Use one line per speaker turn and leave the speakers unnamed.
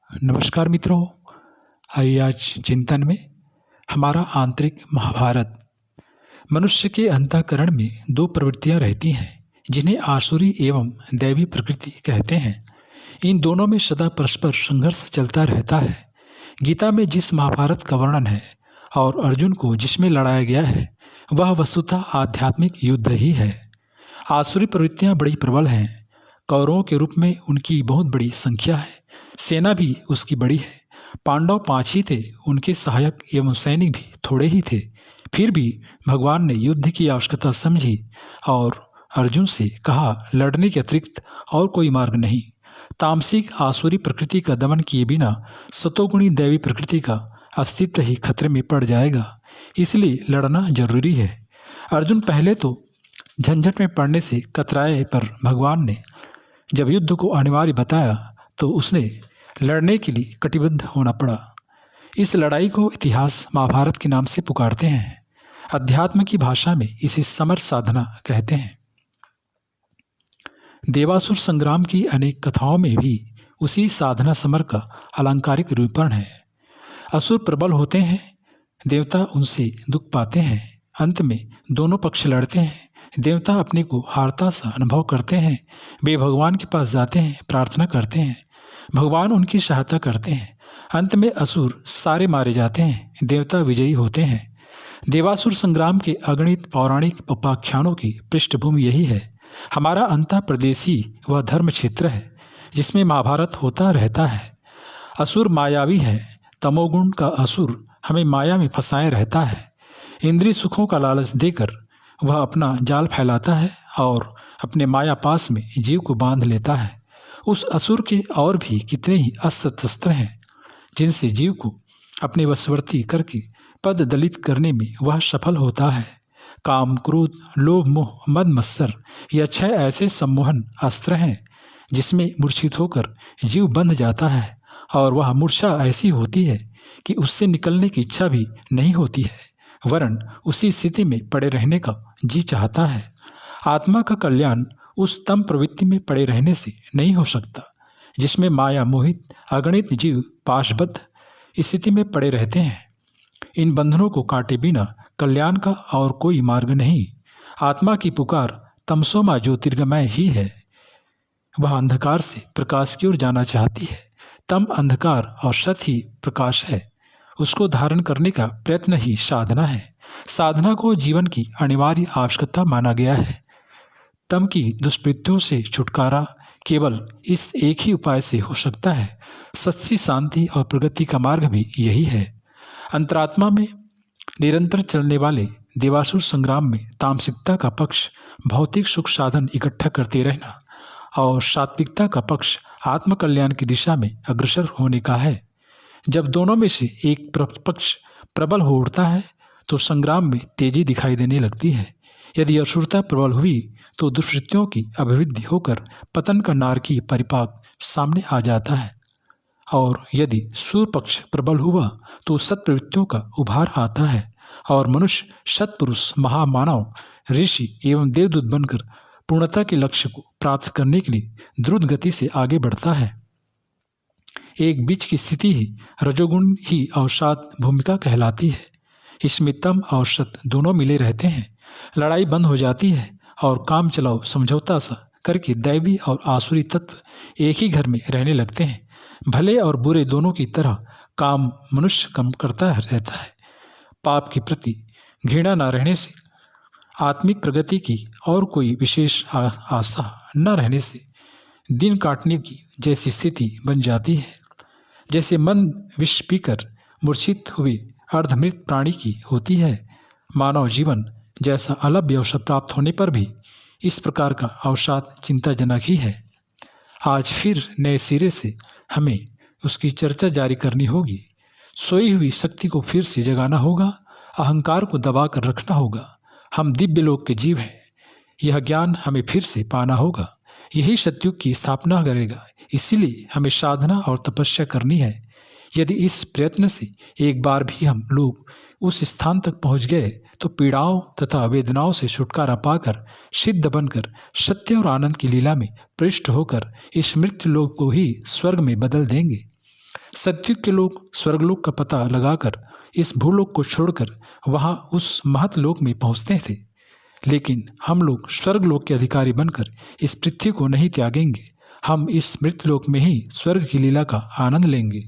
नमस्कार मित्रों। आइए आज चिंतन में हमारा आंतरिक महाभारत। मनुष्य के अंतःकरण में दो प्रवृत्तियां रहती हैं जिन्हें आसुरी एवं दैवी प्रकृति कहते हैं। इन दोनों में सदा परस्पर संघर्ष चलता रहता है। गीता में जिस महाभारत का वर्णन है और अर्जुन को जिसमें लड़ाया गया है वह वस्तुतः आध्यात्मिक युद्ध ही है। आसुरी प्रवृत्तियां बड़ी प्रबल हैं। कौरवों के रूप में उनकी बहुत बड़ी संख्या है, सेना भी उसकी बड़ी है। पांडव 5 ही थे, उनके सहायक एवं सैनिक भी थोड़े ही थे। फिर भी भगवान ने युद्ध की आवश्यकता समझी और अर्जुन से कहा, लड़ने के अतिरिक्त और कोई मार्ग नहीं। तामसिक आसुरी प्रकृति का दमन किए बिना सतोगुणी दैवी प्रकृति का अस्तित्व ही खतरे में पड़ जाएगा, इसलिए लड़ना जरूरी है। अर्जुन पहले तो झंझट में पड़ने से कतराए, पर भगवान ने जब युद्ध को अनिवार्य बताया तो उसने लड़ने के लिए कटिबद्ध होना पड़ा। इस लड़ाई को इतिहास महाभारत के नाम से पुकारते हैं। अध्यात्म की भाषा में इसे समर साधना कहते हैं। देवासुर संग्राम की अनेक कथाओं में भी उसी साधना समर का अलंकारिक रूपण है। असुर प्रबल होते हैं, देवता उनसे दुख पाते हैं। अंत में दोनों पक्ष लड़ते हैं। देवता अपने को हारता सा अनुभव करते हैं। वे भगवान के पास जाते हैं, प्रार्थना करते हैं, भगवान उनकी सहायता करते हैं। अंत में असुर सारे मारे जाते हैं, देवता विजयी होते हैं। देवासुर संग्राम के अगणित पौराणिक उपाख्यानों की पृष्ठभूमि यही है। हमारा अंतः प्रदेश ही वह धर्म क्षेत्र है जिसमें महाभारत होता रहता है। असुर मायावी है। तमोगुण का असुर हमें माया में फंसाए रहता है। इंद्रिय सुखों का लालच देकर वह अपना जाल फैलाता है और अपने माया पास में जीव को बांध लेता है। उस असुर के और भी कितने ही अस्त्र शस्त्र हैं जिनसे जीव को अपने वशवर्ती करके पद दलित करने में वह सफल होता है। काम, क्रोध, लोभ, मोह, मद, मत्सर ये 6 ऐसे सम्मोहन अस्त्र हैं जिसमें मूर्छित होकर जीव बंध जाता है और वह मूर्छा ऐसी होती है कि उससे निकलने की इच्छा भी नहीं होती है, वरन उसी स्थिति में पड़े रहने का जी चाहता है। आत्मा का कल्याण उस तम प्रवृत्ति में पड़े रहने से नहीं हो सकता जिसमें माया मोहित अगणित जीव पाशबद्ध स्थिति में पड़े रहते हैं। इन बंधनों को काटे बिना कल्याण का और कोई मार्ग नहीं। आत्मा की पुकार तमसोमा ज्योतिर्गमय ही है। वह अंधकार से प्रकाश की ओर जाना चाहती है। तम अंधकार और सत ही प्रकाश है। उसको धारण करने का प्रयत्न ही साधना है। साधना को जीवन की अनिवार्य आवश्यकता माना गया है। तम की दुष्कृत्यों से छुटकारा केवल इस एक ही उपाय से हो सकता है। सच्ची शांति और प्रगति का मार्ग भी यही है। अंतरात्मा में निरंतर चलने वाले देवासुर संग्राम में तामसिकता का पक्ष भौतिक सुख साधन इकट्ठा करते रहना और सात्विकता का पक्ष आत्मकल्याण की दिशा में अग्रसर होने का है। जब दोनों में से एक पक्ष प्रबल हो उठता है तो संग्राम में तेजी दिखाई देने लगती है। यदि असुरता प्रबल हुई तो दुष्कृत्यों की अभिवृद्धि होकर पतन का नारकीय परिपाक सामने आ जाता है, और यदि सूर पक्ष प्रबल हुआ तो सत्प्रवृत्तियों का उभार आता है और मनुष्य सत्पुरुष, महामानव, ऋषि एवं देवदूत बनकर पूर्णता के लक्ष्य को प्राप्त करने के लिए द्रुत गति से आगे बढ़ता है। एक बीच की स्थिति ही रजोगुण ही अवसाद भूमिका कहलाती है। इसमें तम और सत दोनों मिले रहते हैं। लड़ाई बंद हो जाती है और काम चलाओ समझौता सा करके दैवी और आसुरी तत्व एक ही घर में रहने लगते हैं। भले और बुरे दोनों की तरह काम मनुष्य कम करता रहता है। पाप के प्रति घृणा न रहने से, आत्मिक प्रगति की और कोई विशेष आशा न रहने से दिन काटने की जैसी स्थिति बन जाती है। जैसे मन विष पीकर मूर्छित हुए अर्धमृत प्राणी की होती है, मानव जीवन जैसा अलभ्य अवसर प्राप्त होने पर भी इस प्रकार का अवसाद चिंताजनक ही है। आज फिर नए सिरे से हमें उसकी चर्चा जारी करनी होगी। सोई हुई शक्ति को फिर से जगाना होगा, अहंकार को दबा कर रखना होगा। हम दिव्य लोक के जीव हैं, यह ज्ञान हमें फिर से पाना होगा। यही सतयुग की स्थापना करेगा। इसीलिए हमें साधना और तपस्या करनी है। यदि इस प्रयत्न से एक बार भी हम लोग उस स्थान तक पहुंच गए तो पीड़ाओं तथा वेदनाओं से छुटकारा पाकर सिद्ध बनकर सत्य और आनंद की लीला में प्रविष्ट होकर इस मृत्यु लोक को ही स्वर्ग में बदल देंगे। सत्युग के लोग स्वर्गलोक का पता लगाकर इस भूलोक को छोड़कर वहां उस महतलोक में पहुंचते थे, लेकिन हम लोग स्वर्गलोक के अधिकारी बनकर इस पृथ्वी को नहीं त्यागेंगे। हम इस मृतलोक में ही स्वर्ग की लीला का आनंद लेंगे।